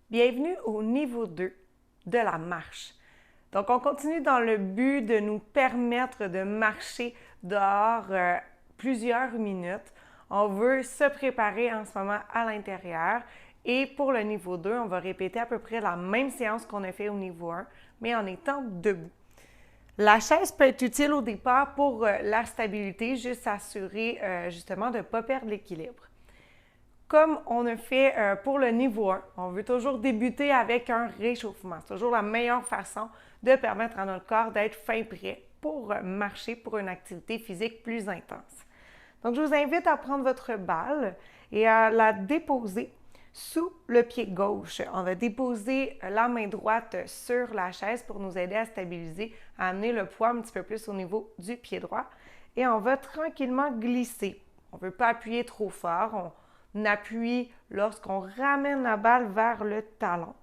Bienvenue au niveau 2 de la marche. Donc, on continue dans le but de nous permettre de marcher dehors plusieurs minutes. On veut se préparer en ce moment à l'intérieur. Et pour le niveau 2, on va répéter à peu près la même séance qu'on a fait au niveau 1, mais en étant debout. La chaise peut être utile au départ pour la stabilité, juste s'assurer justement de ne pas perdre l'équilibre. Comme on a fait pour le niveau 1, on veut toujours débuter avec un réchauffement. C'est toujours la meilleure façon de permettre à notre corps d'être fin prêt pour marcher pour une activité physique plus intense. Donc, je vous invite à prendre votre balle et à la déposer sous le pied gauche. On va déposer la main droite sur la chaise pour nous aider à stabiliser, à amener le poids un petit peu plus au niveau du pied droit. Et on va tranquillement glisser. On ne veut pas appuyer trop fort. On appuie lorsqu'on ramène la balle vers le talon.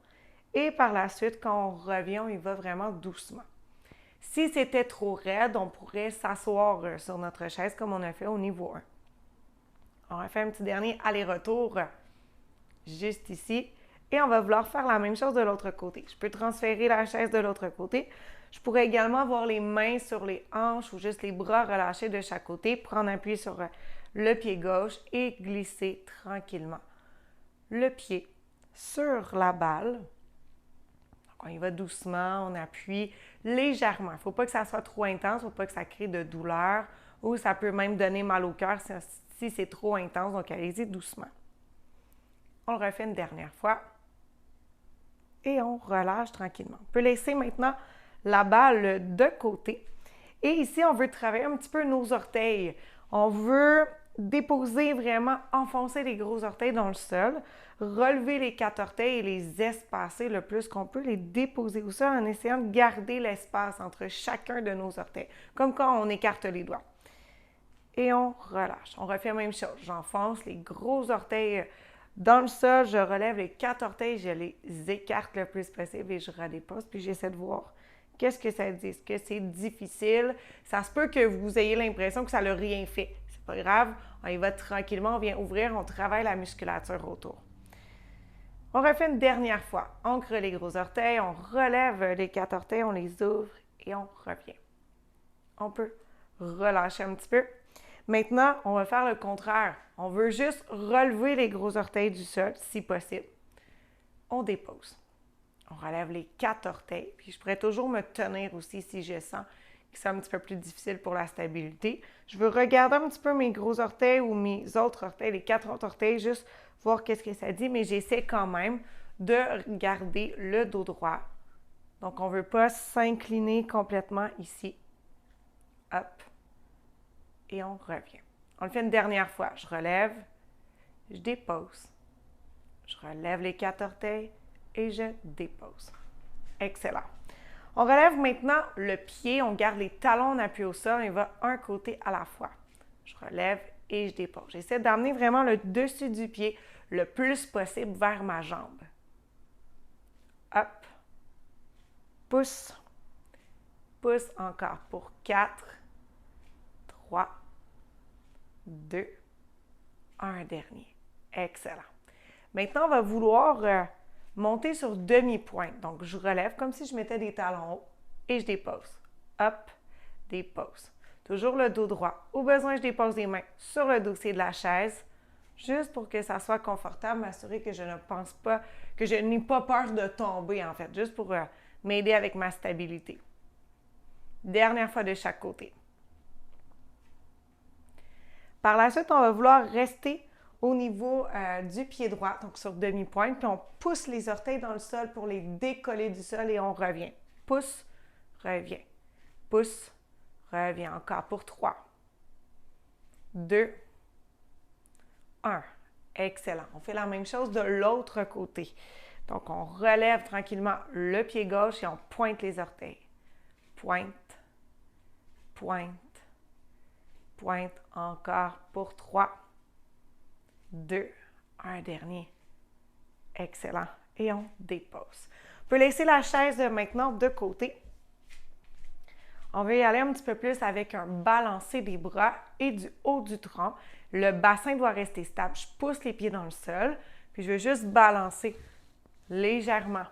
Et par la suite, quand on revient, on y va vraiment doucement. Si c'était trop raide, on pourrait s'asseoir sur notre chaise comme on a fait au niveau 1. On va faire un petit dernier aller-retour juste ici. Et on va vouloir faire la même chose de l'autre côté. Je peux transférer la chaise de l'autre côté. Je pourrais également avoir les mains sur les hanches ou juste les bras relâchés de chaque côté, prendre appui sur le pied gauche et glisser tranquillement le pied sur la balle. Donc, on y va doucement, on appuie légèrement. Il ne faut pas que ça soit trop intense, il ne faut pas que ça crée de douleur ou ça peut même donner mal au cœur si c'est trop intense. Donc, allez-y doucement. On le refait une dernière fois et on relâche tranquillement. On peut laisser maintenant la balle de côté. Et ici, on veut travailler un petit peu nos orteils. On veut déposer vraiment, enfoncer les gros orteils dans le sol, relever les 4 orteils et les espacer le plus qu'on peut, les déposer au sol en essayant de garder l'espace entre chacun de nos orteils, comme quand on écarte les doigts. Et on relâche. On refait la même chose. J'enfonce les gros orteils dans le sol, je relève les 4 orteils, je les écarte le plus possible et je redépose, puis j'essaie de voir qu'est-ce que ça dit. Est-ce que c'est difficile? Ça se peut que vous ayez l'impression que ça n'a rien fait. C'est pas grave, on y va tranquillement, on vient ouvrir, on travaille la musculature autour. On refait une dernière fois. On crée les gros orteils, on relève les 4 orteils, on les ouvre et on revient. On peut relâcher un petit peu. Maintenant, on va faire le contraire. On veut juste relever les gros orteils du sol, si possible. On dépose. On relève les 4 orteils. Puis je pourrais toujours me tenir aussi si je sens que c'est un petit peu plus difficile pour la stabilité. Je veux regarder un petit peu mes gros orteils ou mes autres orteils, les 4 autres orteils, juste voir qu'est-ce que ça dit, mais j'essaie quand même de garder le dos droit. Donc, on ne veut pas s'incliner complètement ici. Hop. Et on revient. On le fait une dernière fois. Je relève, je dépose. Je relève les 4 orteils et je dépose. Excellent. On relève maintenant le pied, on garde les talons en appui au sol, on va un côté à la fois. Je relève et je dépose. J'essaie d'amener vraiment le dessus du pied le plus possible vers ma jambe. Hop. Pousse. Pousse encore pour 4, 3, 2, un dernier. Excellent. Maintenant, on va vouloir monter sur demi-pointe. Donc, je relève comme si je mettais des talons hauts et je dépose. Hop, dépose. Toujours le dos droit. Au besoin, je dépose les mains sur le dossier de la chaise, juste pour que ça soit confortable, m'assurer que je ne pense pas, que je n'ai pas peur de tomber, en fait, juste pour m'aider avec ma stabilité. Dernière fois de chaque côté. Par la suite, on va vouloir rester au niveau du pied droit, donc sur demi-pointe, puis on pousse les orteils dans le sol pour les décoller du sol et on revient. Pousse, revient. Pousse, revient. Encore pour 3, 2, 1. Excellent. On fait la même chose de l'autre côté. Donc, on relève tranquillement le pied gauche et on pointe les orteils. Pointe, pointe, pointe. Encore pour 3, 2, un dernier. Excellent. Et on dépose. On peut laisser la chaise maintenant de côté. On va y aller un petit peu plus avec un balancé des bras et du haut du tronc. Le bassin doit rester stable. Je pousse les pieds dans le sol, puis je vais juste balancer légèrement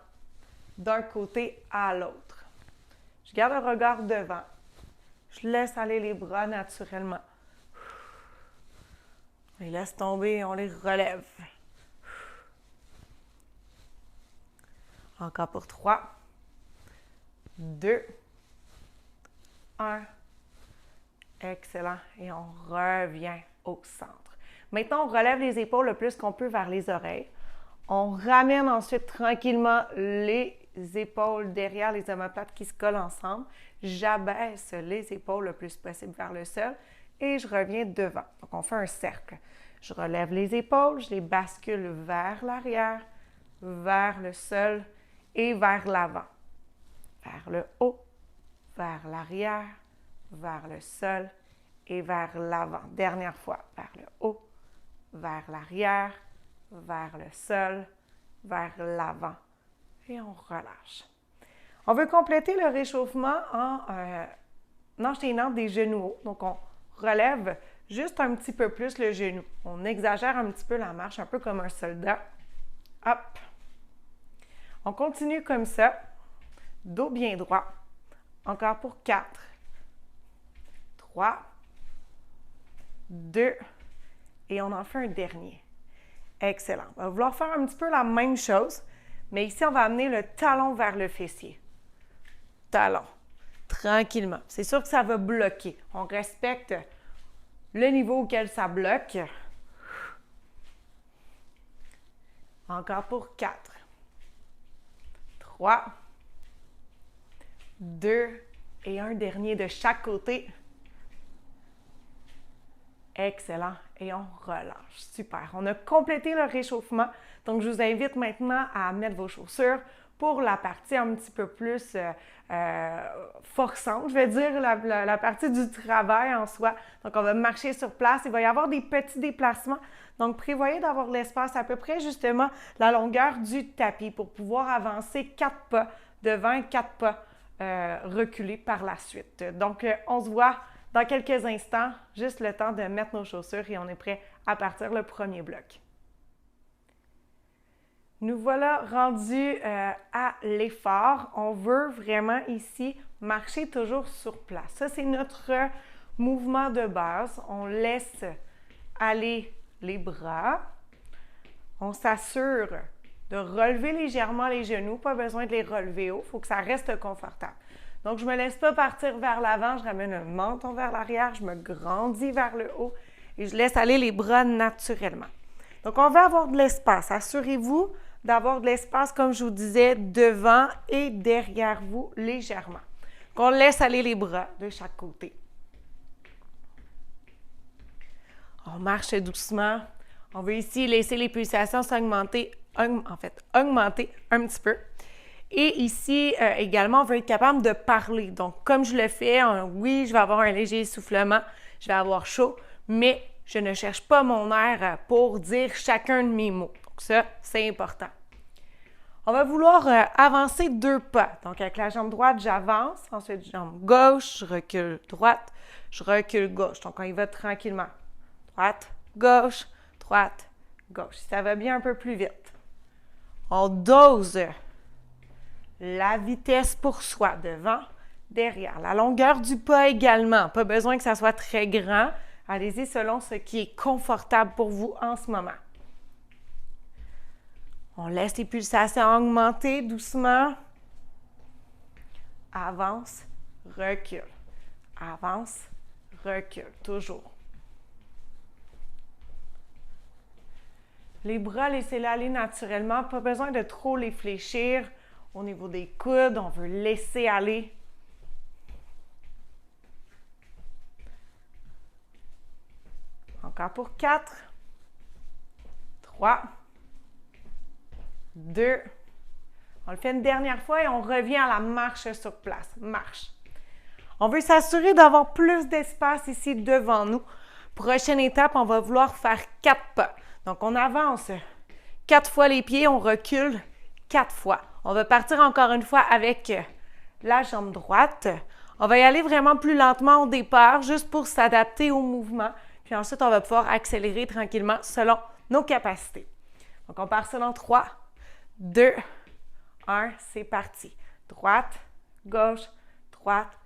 d'un côté à l'autre. Je garde le regard devant. Je laisse aller les bras naturellement. On les laisse tomber et on les relève. Encore pour 3, 2, 1. Excellent. Et on revient au centre. Maintenant, on relève les épaules le plus qu'on peut vers les oreilles. On ramène ensuite tranquillement les épaules derrière les omoplates qui se collent ensemble. J'abaisse les épaules le plus possible vers le sol et je reviens devant. Donc, on fait un cercle. Je relève les épaules, je les bascule vers l'arrière, vers le sol et vers l'avant. Vers le haut, vers l'arrière, vers le sol et vers l'avant. Dernière fois, vers le haut, vers l'arrière, vers le sol, vers l'avant. Et on relâche. On veut compléter le réchauffement en enchaînant des genoux hauts. Donc, on relève juste un petit peu plus le genou. On exagère un petit peu la marche, un peu comme un soldat. Hop. On continue comme ça. Dos bien droit. Encore pour 4, 3, 2, et on en fait un dernier. Excellent. On va vouloir faire un petit peu la même chose, mais ici, on va amener le talon vers le fessier. Talon. Tranquillement. C'est sûr que ça va bloquer. On respecte le niveau auquel ça bloque. Encore pour 4, 3, 2 et un dernier de chaque côté. Excellent. Et on relâche. Super. On a complété le réchauffement. Donc, je vous invite maintenant à mettre vos chaussures pour la partie un petit peu plus forçante, je vais dire, la partie du travail en soi. Donc, on va marcher sur place. Il va y avoir des petits déplacements. Donc, prévoyez d'avoir l'espace à peu près, justement, la longueur du tapis pour pouvoir avancer 4 pas devant et 4 pas reculer par la suite. Donc, on se voit dans quelques instants, juste le temps de mettre nos chaussures et on est prêt à partir le premier bloc. Nous voilà rendus à l'effort. On veut vraiment ici marcher toujours sur place. Ça, c'est notre mouvement de base. On laisse aller les bras. On s'assure de relever légèrement les genoux. Pas besoin de les relever haut. Il faut que ça reste confortable. Donc, je ne me laisse pas partir vers l'avant. Je ramène le menton vers l'arrière. Je me grandis vers le haut et je laisse aller les bras naturellement. Donc, on va avoir de l'espace. Assurez-vous d'avoir de l'espace, comme je vous disais, devant et derrière vous légèrement. Donc, on laisse aller les bras de chaque côté. On marche doucement. On veut ici laisser les pulsations s'augmenter, augmenter un petit peu. Et ici, également, on veut être capable de parler. Donc, comme je le fais, oui, je vais avoir un léger essoufflement, je vais avoir chaud, mais je ne cherche pas mon air pour dire chacun de mes mots. Donc, ça, c'est important. On va vouloir avancer 2 pas. Donc, avec la jambe droite, j'avance. Ensuite, jambe gauche, je recule droite, je recule gauche. Donc, on y va tranquillement. Droite, gauche, droite, gauche. Ça va bien un peu plus vite. On dose la vitesse pour soi, devant, derrière. La longueur du pas également. Pas besoin que ça soit très grand. Allez-y selon ce qui est confortable pour vous en ce moment. On laisse les pulsations augmenter doucement. Avance, recule. Avance, recule. Toujours. Les bras, laissez-les aller naturellement. Pas besoin de trop les fléchir. Au niveau des coudes, on veut laisser aller. Encore pour 4, 3, 2. On le fait une dernière fois et on revient à la marche sur place. Marche. On veut s'assurer d'avoir plus d'espace ici devant nous. Prochaine étape, on va vouloir faire 4 pas. Donc, on avance 4 fois les pieds, on recule 4 fois. On va partir encore une fois avec la jambe droite. On va y aller vraiment plus lentement au départ, juste pour s'adapter au mouvement. Puis ensuite, on va pouvoir accélérer tranquillement selon nos capacités. Donc, on part ça dans 3, 2, 1, c'est parti. Droite, gauche, droite,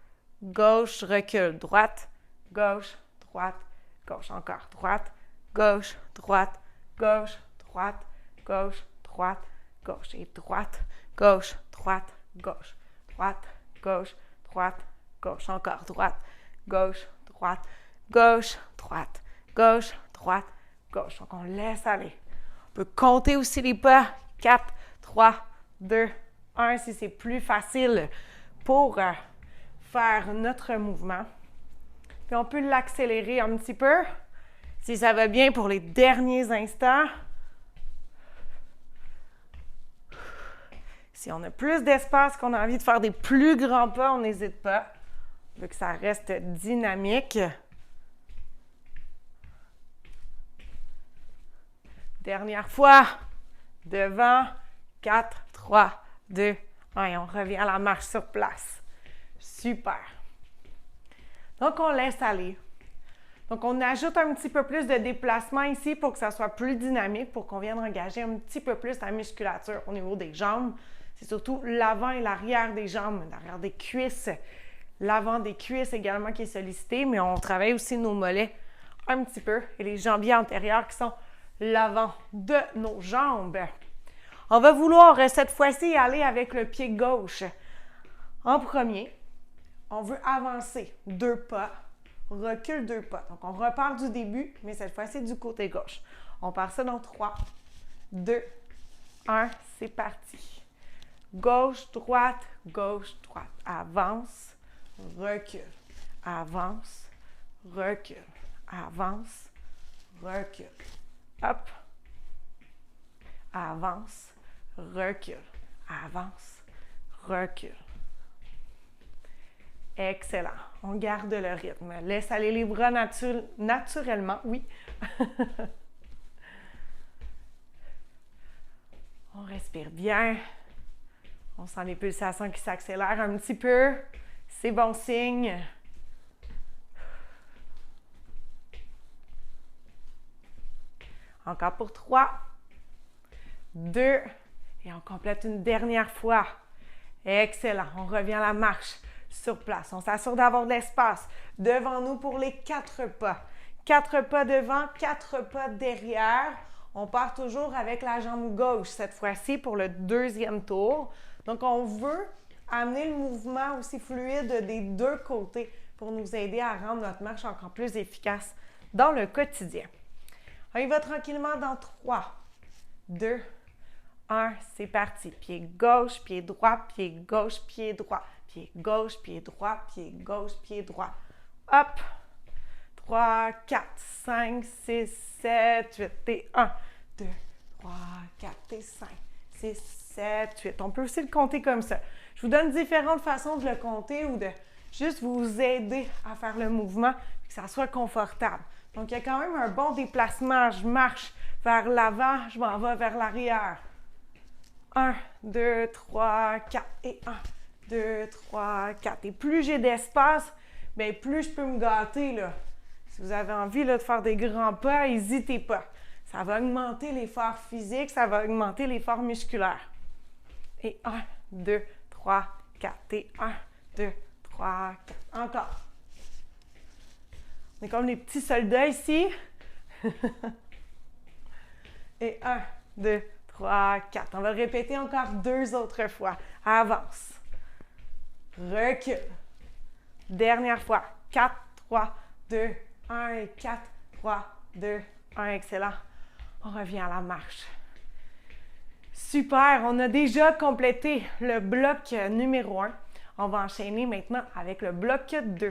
gauche, recule, droite, gauche, droite, gauche. Encore, droite, gauche, droite, gauche, droite, gauche, droite, gauche. Et droite, gauche, droite, gauche, droite, gauche, droite, gauche. Encore, droite, gauche, droite, gauche, droite, gauche, droite, gauche. Donc, on laisse aller. On peut compter aussi les pas. 4, 3, 2, 1, si c'est plus facile pour faire notre mouvement. Puis on peut l'accélérer un petit peu, si ça va bien pour les derniers instants. Si on a plus d'espace, qu'on a envie de faire des plus grands pas, on n'hésite pas. On veut que ça reste dynamique. Dernière fois. Devant. 4, 3, 2, 1. Et on revient à la marche sur place. Super. Donc, on laisse aller. Donc, on ajoute un petit peu plus de déplacement ici pour que ça soit plus dynamique, pour qu'on vienne engager un petit peu plus la musculature au niveau des jambes. C'est surtout l'avant et l'arrière des jambes, l'arrière des cuisses, l'avant des cuisses également qui est sollicité, mais on travaille aussi nos mollets un petit peu et les jambiers antérieurs qui sont l'avant de nos jambes. On va vouloir cette fois-ci aller avec le pied gauche. En premier, on veut avancer 2 pas, recule 2 pas. Donc, on repart du début, mais cette fois-ci du côté gauche. On part ça dans 3, 2, 1, c'est parti. Gauche, droite, gauche, droite. Avance, recule, avance, recule, avance, recule. Hop. Avance, recule, avance, recule. Excellent. On garde le rythme. Laisse aller les bras naturellement, oui. On respire bien. On sent les pulsations qui s'accélèrent un petit peu. C'est bon signe. Encore pour 3, 2, et on complète une dernière fois. Excellent. On revient à la marche sur place. On s'assure d'avoir de l'espace devant nous pour les 4 pas. 4 pas devant, 4 pas derrière. On part toujours avec la jambe gauche cette fois-ci pour le deuxième tour. Donc, on veut amener le mouvement aussi fluide des 2 côtés pour nous aider à rendre notre marche encore plus efficace dans le quotidien. On y va tranquillement dans 3, 2, 1, c'est parti. Pied gauche, pied droit, pied gauche, pied droit. Pied gauche, pied droit, pied gauche, pied droit. Hop! 3, 4, 5, 6, 7, 8 et 1, 2, 3, 4 et 5, 6, 7, 8. On peut aussi le compter comme ça. Je vous donne différentes façons de le compter ou de juste vous aider à faire le mouvement et que ça soit confortable. Donc, il y a quand même un bon déplacement. Je marche vers l'avant, je m'en vais vers l'arrière. 1, 2, 3, 4 et 1, 2, 3, 4. Et plus j'ai d'espace, bien plus je peux me gâter, là. Si vous avez envie là, de faire des grands pas, n'hésitez pas. Ça va augmenter l'effort physique, ça va augmenter l'effort musculaire. Et 1, 2, 3, 4. Et 1, 2, 3, 4. Encore. On est comme des petits soldats ici. Et 1, 2, 3, 4. On va le répéter encore 2 autres fois. Avance. Recule. Dernière fois. 4, 3, 2, 1 et 4, 3, 2, 1. Excellent. On revient à la marche. Super. On a déjà complété le bloc numéro 1. On va enchaîner maintenant avec le bloc 2.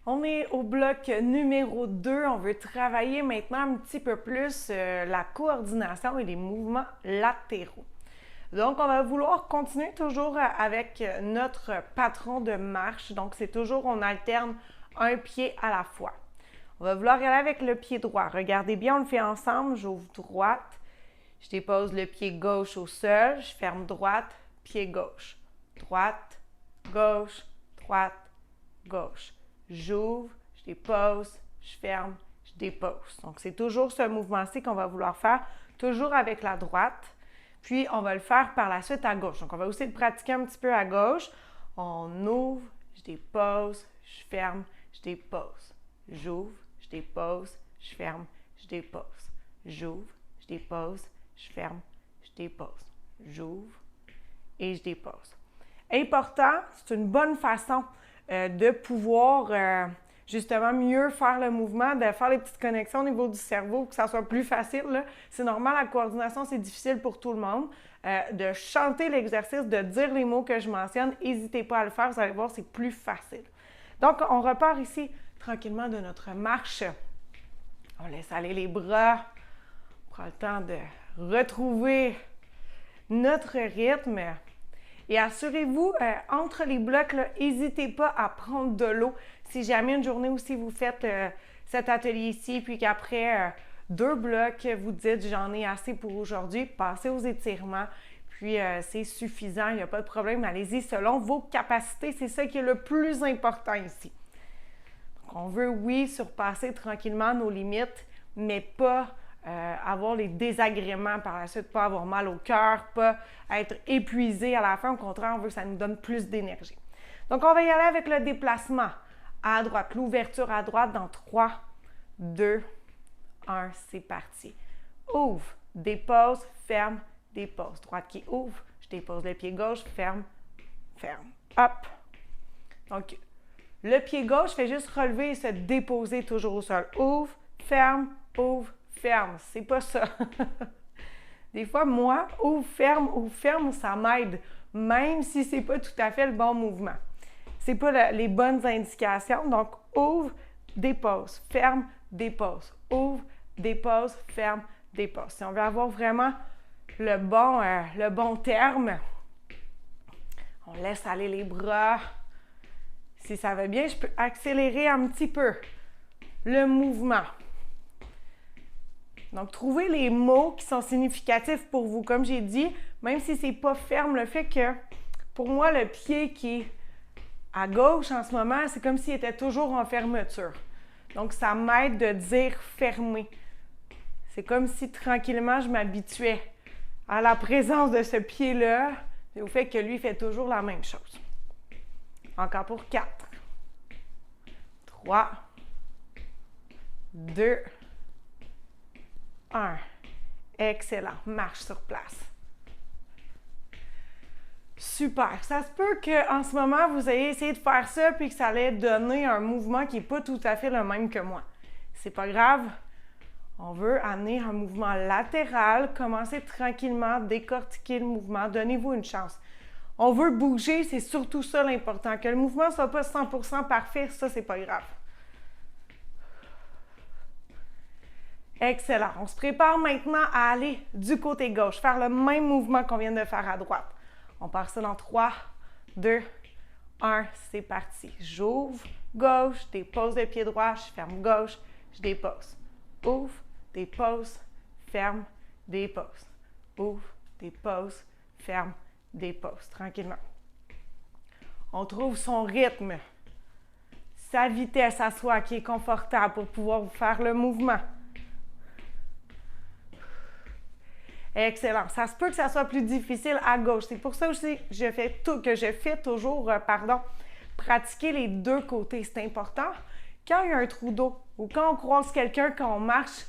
On est au bloc numéro 2. On veut travailler maintenant un petit peu plus la coordination et les mouvements latéraux. Donc, on va vouloir continuer toujours avec notre patron de marche. Donc, c'est toujours, on alterne un pied à la fois. On va vouloir y aller avec le pied droit. Regardez bien, on le fait ensemble. J'ouvre droite. Je dépose le pied gauche au sol. Je ferme droite, pied gauche. Droite, gauche, droite, gauche. J'ouvre, je dépose, je ferme, je dépose. Donc, c'est toujours ce mouvement-ci qu'on va vouloir faire toujours avec la droite. Puis, on va le faire par la suite à gauche. Donc, on va aussi le pratiquer un petit peu à gauche. On ouvre, je dépose, je ferme, je dépose. J'ouvre, je dépose, je ferme, je dépose. J'ouvre, je dépose, je ferme, je dépose. J'ouvre et je dépose. Important, c'est une bonne façon de pouvoir justement mieux faire le mouvement, de faire les petites connexions au niveau du cerveau, que ça soit plus facile, là. C'est normal, la coordination, c'est difficile pour tout le monde. De chanter l'exercice, de dire les mots que je mentionne, n'hésitez pas à le faire, vous allez voir, c'est plus facile. Donc, on repart ici tranquillement de notre marche. On laisse aller les bras, on prend le temps de retrouver notre rythme. Et assurez-vous, entre les blocs, n'hésitez pas à prendre de l'eau. Si jamais une journée où si vous faites cet atelier ici, puis qu'après 2 blocs, vous dites « j'en ai assez pour aujourd'hui », passez aux étirements, puis c'est suffisant, il n'y a pas de problème. Allez-y selon vos capacités, c'est ça qui est le plus important ici. Donc, on veut, oui, surpasser tranquillement nos limites, mais pas avoir les désagréments par la suite, pas avoir mal au cœur, pas être épuisé à la fin. Au contraire, on veut que ça nous donne plus d'énergie. Donc, on va y aller avec le déplacement à droite, l'ouverture à droite dans 3, 2, 1, c'est parti. Ouvre, dépose, ferme, dépose. Droite qui ouvre, je dépose le pied gauche, ferme, ferme. Hop. Donc, le pied gauche fait juste relever et se déposer toujours au sol. Ouvre, ferme, ferme. C'est pas ça. Des fois, moi, ouvre, ferme, ça m'aide, même si c'est pas tout à fait le bon mouvement. C'est pas les bonnes indications. Donc, ouvre, dépose, ferme, dépose. Ouvre, dépose, ferme, dépose. Si on veut avoir vraiment le bon terme, on laisse aller les bras. Si ça va bien, je peux accélérer un petit peu le mouvement. Donc, trouvez les mots qui sont significatifs pour vous. Comme j'ai dit, même si c'est pas ferme, le fait que, pour moi, le pied qui est à gauche en ce moment, c'est comme s'il était toujours en fermeture. Donc, ça m'aide de dire fermé. C'est comme si tranquillement, je m'habituais à la présence de ce pied-là et au fait que lui fait toujours la même chose. Encore pour 4, 3, 2, 1. Excellent. Marche sur place. Super. Ça se peut qu'en ce moment, vous ayez essayé de faire ça puis que ça allait donner un mouvement qui n'est pas tout à fait le même que moi. C'est pas grave. On veut amener un mouvement latéral. Commencez tranquillement, décortiquer le mouvement. Donnez-vous une chance. On veut bouger, c'est surtout ça l'important. Que le mouvement ne soit pas 100% parfait, ça, c'est pas grave. Excellent. On se prépare maintenant à aller du côté gauche, faire le même mouvement qu'on vient de faire à droite. On part ça dans 3, 2, 1, c'est parti. J'ouvre, gauche, dépose le pied droit, je ferme gauche, je dépose. Ouvre, dépose, ferme, dépose. Ouvre, dépose, ferme, dépose. Tranquillement. On trouve son rythme, sa vitesse à soi qui est confortable pour pouvoir faire le mouvement. Excellent. Ça se peut que ça soit plus difficile à gauche. C'est pour ça aussi que je fais toujours pratiquer les deux côtés. C'est important. Quand il y a un trou d'eau ou quand on croise quelqu'un, quand on marche,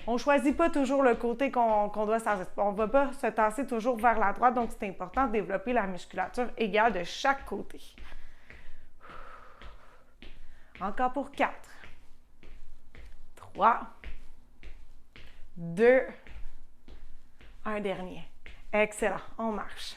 on ne choisit pas toujours le côté qu'on doit s'asseoir. On ne va pas se tasser toujours vers la droite, donc c'est important de développer la musculature égale de chaque côté. Encore pour 4, 3, 2, un dernier. Excellent. On marche.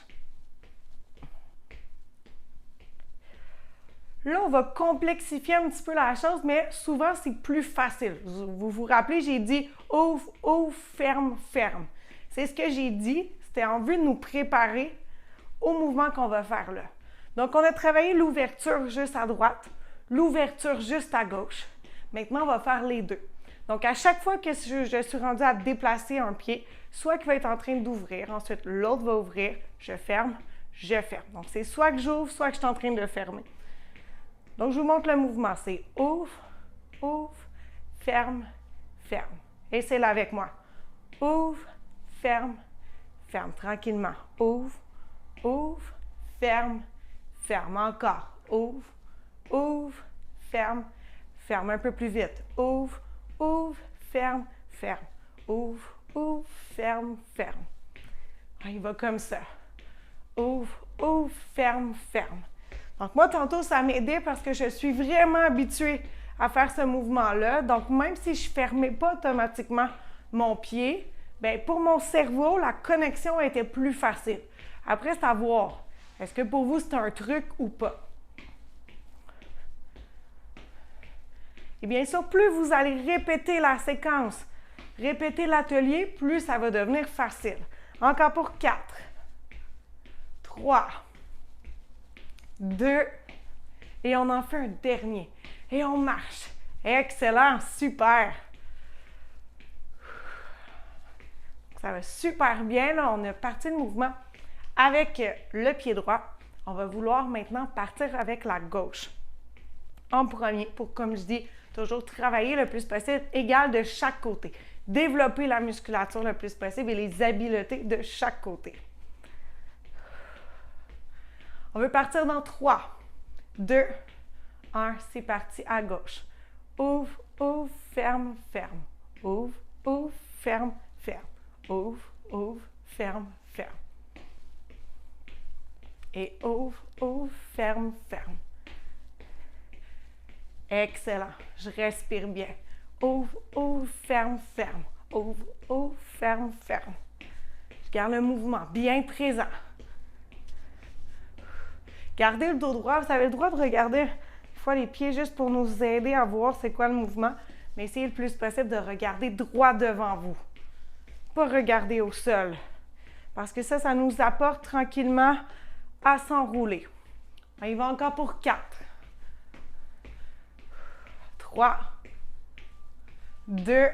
Là, on va complexifier un petit peu la chose, mais souvent, c'est plus facile. Vous vous rappelez, j'ai dit ouvre, ouvre, ferme, ferme. C'est ce que j'ai dit. C'était en vue de nous préparer au mouvement qu'on va faire là. Donc, on a travaillé l'ouverture juste à droite, l'ouverture juste à gauche. Maintenant, on va faire les deux. Donc, à chaque fois que je suis rendue à déplacer un pied, soit qu'il va être en train d'ouvrir, ensuite l'autre va ouvrir, je ferme, je ferme. Donc, c'est soit que j'ouvre, soit que je suis en train de fermer. Donc, je vous montre le mouvement. C'est ouvre, ouvre, ferme, ferme. Et c'est là avec moi. Ouvre, ferme, ferme. Tranquillement. Ouvre, ouvre, ferme, ferme. Encore. Ouvre, ouvre, ferme, ferme. Un peu plus vite. Ouvre, ouvre, ferme, ferme. Ouvre, ouvre, ferme, ferme. Il va comme ça. Ouvre, ouvre, ferme, ferme. Donc moi, tantôt, ça m'aidait parce que je suis vraiment habituée à faire ce mouvement-là. Donc, même si je ne fermais pas automatiquement mon pied, bien, pour mon cerveau, la connexion était plus facile. Après, c'est à voir. Est-ce que pour vous, c'est un truc ou pas? Et bien sûr, plus vous allez répéter la séquence, répéter l'atelier, plus ça va devenir facile. Encore pour 4, 3, 2, et on en fait un dernier. Et on marche. Excellent, super. Ça va super bien. Là, on a parti le mouvement avec le pied droit. On va vouloir maintenant partir avec la gauche. En premier, pour, comme je dis, toujours travailler le plus possible, égal de chaque côté. Développer la musculature le plus possible et les habiletés de chaque côté. On veut partir dans 3, 2, 1. C'est parti à gauche. Ouvre, ouvre, ferme, ferme. Ouvre, ouvre, ferme, ferme. Ouvre, ouvre, ferme, ferme. Et ouvre, ouvre, ferme, ferme. Excellent. Je respire bien. Ouvre, ouvre, ferme, ferme. Ouvre, ouvre, ferme, ferme. Je garde le mouvement bien présent. Gardez le dos droit. Vous avez le droit de regarder des fois les pieds juste pour nous aider à voir c'est quoi le mouvement. Mais essayez le plus possible de regarder droit devant vous. Pas regarder au sol. Parce que ça nous apporte tranquillement à s'enrouler. On y va encore pour 4. 3, 2,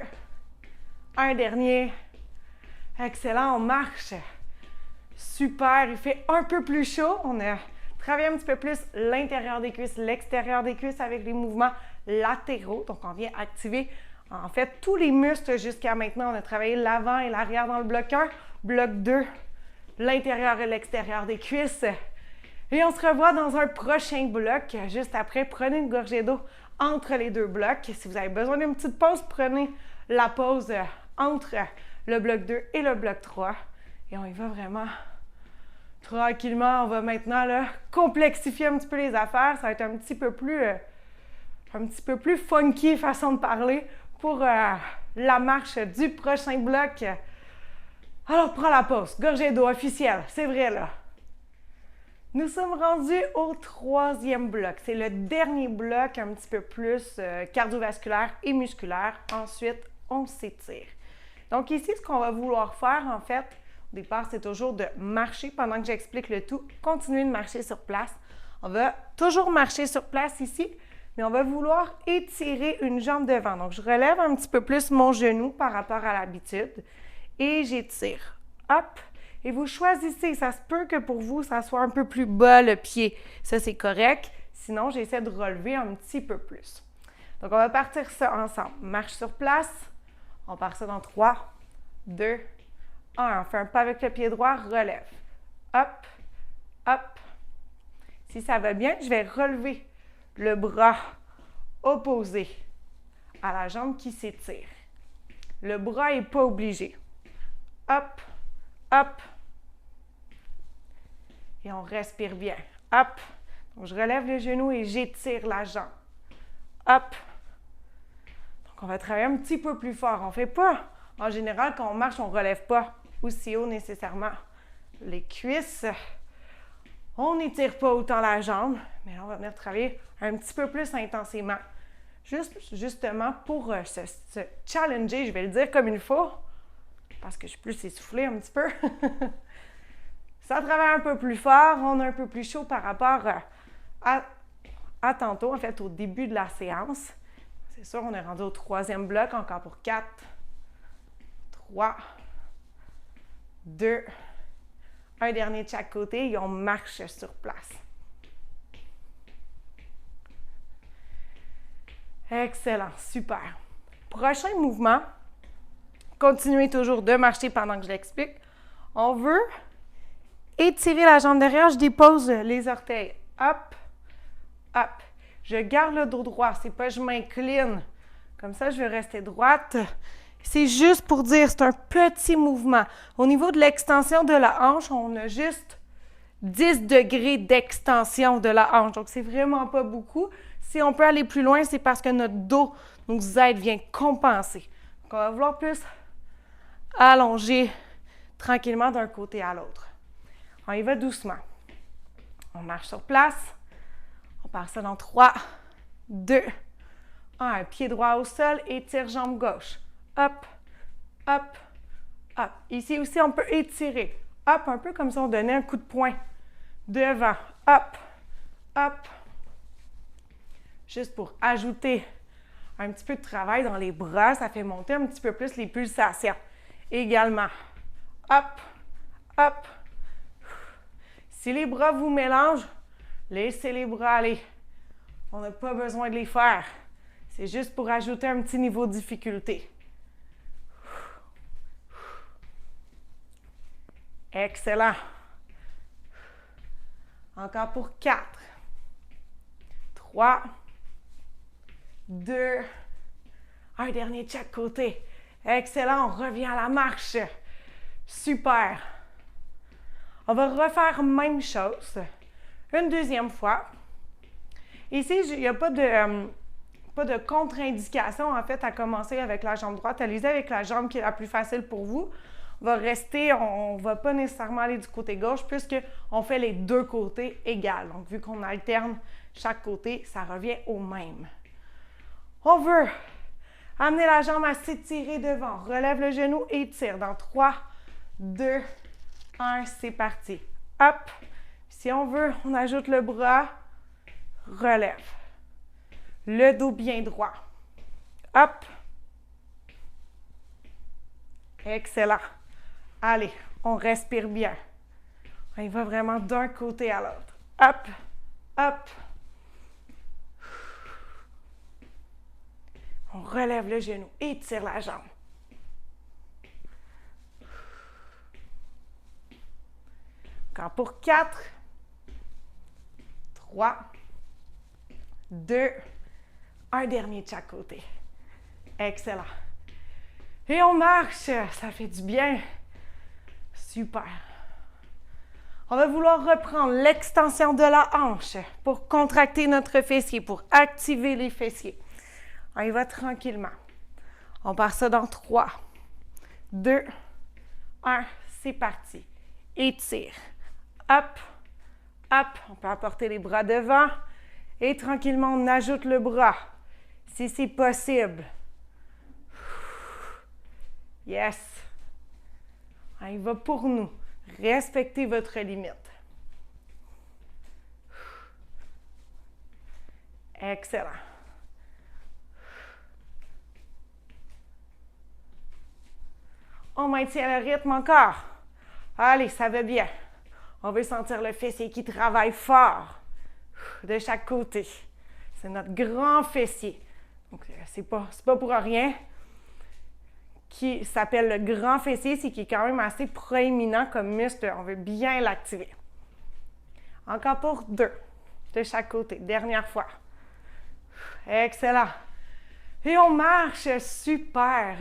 un dernier. Excellent, on marche. Super, il fait un peu plus chaud. On a travaillé un petit peu plus l'intérieur des cuisses, l'extérieur des cuisses avec les mouvements latéraux. Donc, on vient activer en fait tous les muscles jusqu'à maintenant. On a travaillé l'avant et l'arrière dans le bloc 1. Bloc 2, l'intérieur et l'extérieur des cuisses. Et on se revoit dans un prochain bloc. Juste après, prenez une gorgée d'eau entre les deux blocs. Si vous avez besoin d'une petite pause, prenez la pause entre le bloc 2 et le bloc 3. Et on y va vraiment tranquillement. On va maintenant là, complexifier un petit peu les affaires. Ça va être un petit peu plus funky façon de parler pour la marche du prochain bloc. Alors, prends la pause. Gorgée d'eau officielle. C'est vrai là. Nous sommes rendus au 3e bloc. C'est le dernier bloc un petit peu plus cardiovasculaire et musculaire. Ensuite, on s'étire. Donc ici, ce qu'on va vouloir faire, en fait, au départ, c'est toujours de marcher pendant que j'explique le tout. Continuer de marcher sur place. On va toujours marcher sur place ici, mais on va vouloir étirer une jambe devant. Donc, je relève un petit peu plus mon genou par rapport à l'habitude et j'étire. Hop! Et vous choisissez, ça se peut que pour vous, ça soit un peu plus bas le pied. Ça, c'est correct. Sinon, j'essaie de relever un petit peu plus. Donc, on va partir ça ensemble. Marche sur place. On part ça dans 3, 2, 1. On fait un pas avec le pied droit, relève. Hop, hop. Si ça va bien, je vais relever le bras opposé à la jambe qui s'étire. Le bras n'est pas obligé. Hop, hop. Et on respire bien. Hop. Donc, je relève le genou et j'étire la jambe. Hop. Donc, on va travailler un petit peu plus fort. On ne fait pas, en général, quand on marche, on ne relève pas aussi haut nécessairement les cuisses. On n'étire pas autant la jambe, mais là, on va venir travailler un petit peu plus intensément. Justement pour se challenger, je vais le dire comme il faut, parce que je suis plus essoufflée un petit peu. Ça travaille un peu plus fort, on est un peu plus chaud par rapport à tantôt, en fait, au début de la séance. C'est sûr, on est rendu au 3e bloc, encore pour 4, 3, 2, un dernier de chaque côté et on marche sur place. Excellent, super. Prochain mouvement continuez toujours de marcher pendant que je l'explique. On veut étirer la jambe derrière, je dépose les orteils. Hop, hop. Je garde le dos droit, c'est pas je m'incline. Comme ça, je vais rester droite. C'est juste pour dire, c'est un petit mouvement. Au niveau de l'extension de la hanche, on a juste 10 degrés d'extension de la hanche. Donc, c'est vraiment pas beaucoup. Si on peut aller plus loin, c'est parce que notre dos nous aide, vient compenser. Donc, on va vouloir plus allonger tranquillement d'un côté à l'autre. On y va doucement. On marche sur place. On part ça dans 3, 2, 1. Pied droit au sol, étire jambe gauche. Hop, hop, hop. Ici aussi, on peut étirer. Hop, un peu comme si on donnait un coup de poing. Devant. Hop, hop. Juste pour ajouter un petit peu de travail dans les bras, ça fait monter un petit peu plus les pulsations. Également. Hop, hop. Si les bras vous mélangent, laissez les bras aller. On n'a pas besoin de les faire. C'est juste pour ajouter un petit niveau de difficulté. Excellent. Encore pour 4, 3, 2, un dernier de chaque côté. Excellent, on revient à la marche. Super. On va refaire même chose une deuxième fois. Ici, il n'y a pas de contre-indication, en fait, à commencer avec la jambe droite. Allez-y avec la jambe qui est la plus facile pour vous. On va rester, on ne va pas nécessairement aller du côté gauche puisqu'on fait les deux côtés égales. Donc, vu qu'on alterne chaque côté, ça revient au même. On veut amener la jambe à s'étirer devant. Relève le genou et tire. Dans 3, 2, 1, c'est parti. Hop. Si on veut, on ajoute le bras. Relève. Le dos bien droit. Hop. Excellent. Allez, on respire bien. On y va vraiment d'un côté à l'autre. Hop, hop. On relève le genou, étire la jambe. Encore pour 4, 3, 2, un dernier de chaque côté. Excellent. Et on marche, ça fait du bien. Super. On va vouloir reprendre l'extension de la hanche pour contracter notre fessier, pour activer les fessiers. On y va tranquillement. On part ça dans 3, 2, 1, c'est parti. Étire. Hop, hop. On peut apporter les bras devant et tranquillement, on ajoute le bras si c'est possible. Yes. On y va pour nous. Respectez votre limite. Excellent. On maintient le rythme encore. Allez, ça va bien. On veut sentir le fessier qui travaille fort de chaque côté. C'est notre grand fessier. Donc, c'est pas pour rien qui s'appelle le grand fessier, c'est qui est quand même assez proéminent comme muscle. On veut bien l'activer. Encore pour 2 de chaque côté. Dernière fois. Excellent. Et on marche. Super.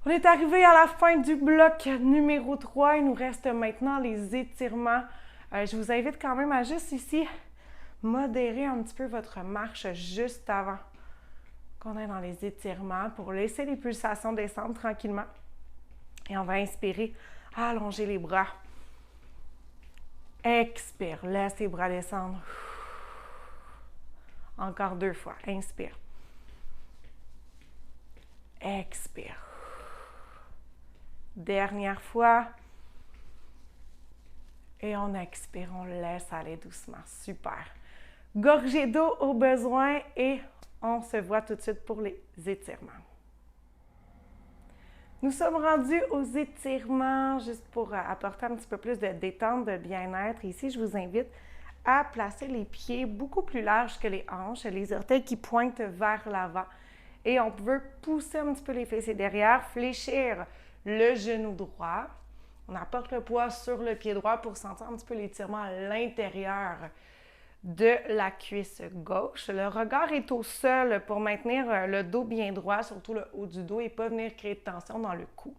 On est arrivé à la fin du bloc numéro 3. Il nous reste maintenant les étirements. Je vous invite quand même à juste ici modérer un petit peu votre marche juste avant qu'on est dans les étirements pour laisser les pulsations descendre tranquillement. Et on va inspirer, allonger les bras. Expire, laisse les bras descendre. Encore 2 fois, inspire. Expire. Dernière fois. Et on expire, on laisse aller doucement. Super. Gorgée d'eau au besoin et on se voit tout de suite pour les étirements. Nous sommes rendus aux étirements, juste pour apporter un petit peu plus de détente, de bien-être. Ici, je vous invite à placer les pieds beaucoup plus larges que les hanches, les orteils qui pointent vers l'avant Et on peut pousser un petit peu les fessiers derrière, fléchir le genou droit. On apporte le poids sur le pied droit pour sentir un petit peu l'étirement à l'intérieur de la cuisse gauche. Le regard est au sol pour maintenir le dos bien droit, surtout le haut du dos, et pas venir créer de tension dans le cou.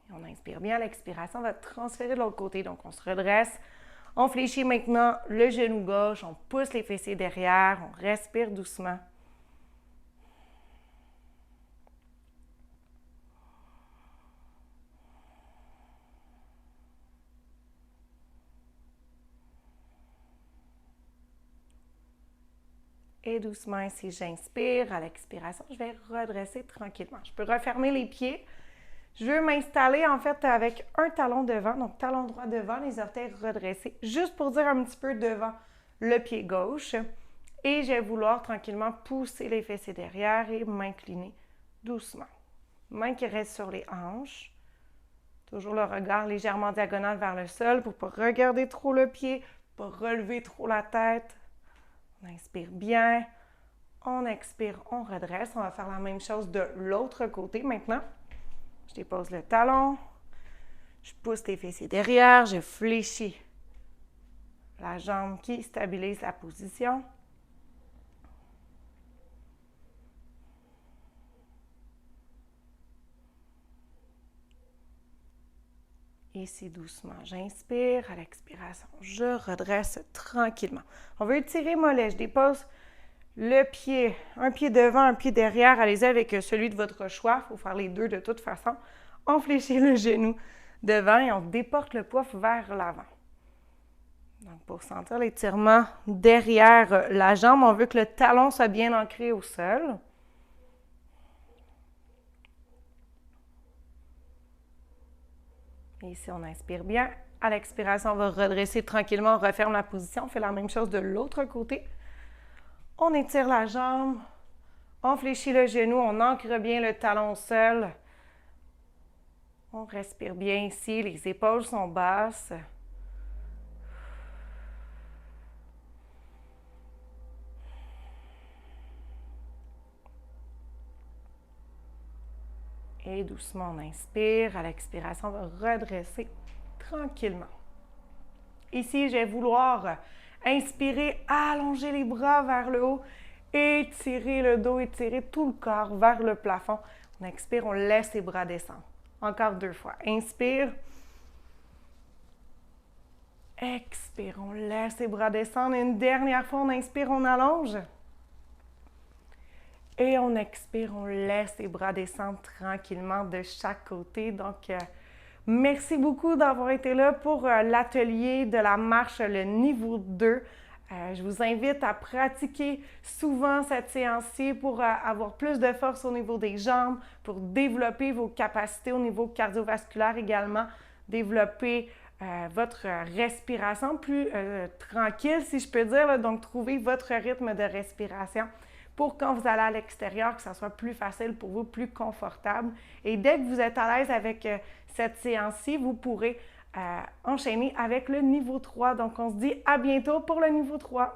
Et on inspire bien, l'expiration va transférer de l'autre côté. Donc, on se redresse. On fléchit maintenant le genou gauche, on pousse les fessiers derrière, on respire doucement. Et doucement, ici, j'inspire. À l'expiration, je vais redresser tranquillement. Je peux refermer les pieds. Je veux m'installer en fait avec un talon devant, donc talon droit devant, les orteils redressés, juste pour dire un petit peu devant le pied gauche. Et je vais vouloir tranquillement pousser les fessiers derrière et m'incliner doucement. Main qui reste sur les hanches. Toujours le regard légèrement diagonal vers le sol pour ne pas regarder trop le pied, pas relever trop la tête. On inspire bien. On expire, on redresse. On va faire la même chose de l'autre côté maintenant. Je dépose le talon, je pousse les fessiers derrière, je fléchis la jambe qui stabilise la position. Ici, doucement, j'inspire. À l'expiration, je redresse tranquillement. On veut étirer mollet. Je dépose le pied, un pied devant, un pied derrière. Allez-y avec celui de votre choix. Il faut faire les deux de toute façon. On fléchit le genou devant et on déporte le poids vers l'avant. Donc, pour sentir l'étirement derrière la jambe, on veut que le talon soit bien ancré au sol. Et ici, on inspire bien. À l'expiration, on va redresser tranquillement. On referme la position. On fait la même chose de l'autre côté. On étire la jambe, on fléchit le genou, on ancre bien le talon au sol. On respire bien ici, les épaules sont basses. Et doucement, on inspire. À l'expiration, on va redresser tranquillement. Ici, je vais vouloir inspirer, allonger les bras vers le haut, étirer le dos, étirer tout le corps vers le plafond. On expire, on laisse les bras descendre. Encore 2 fois. Inspire. Expire, on laisse les bras descendre. Une dernière fois, on inspire, on allonge. Et on expire, on laisse les bras descendre tranquillement de chaque côté. Donc, merci beaucoup d'avoir été là pour l'atelier de la marche, le niveau 2. Je vous invite à pratiquer souvent cette séance-ci pour avoir plus de force au niveau des jambes, pour développer vos capacités au niveau cardiovasculaire également, développer votre respiration plus tranquille, si je peux dire. Là. Donc, trouver votre rythme de respiration pour quand vous allez à l'extérieur, que ça soit plus facile pour vous, plus confortable. Et dès que vous êtes à l'aise avec cette séance-ci, vous pourrez enchaîner avec le niveau 3. Donc, on se dit à bientôt pour le niveau 3.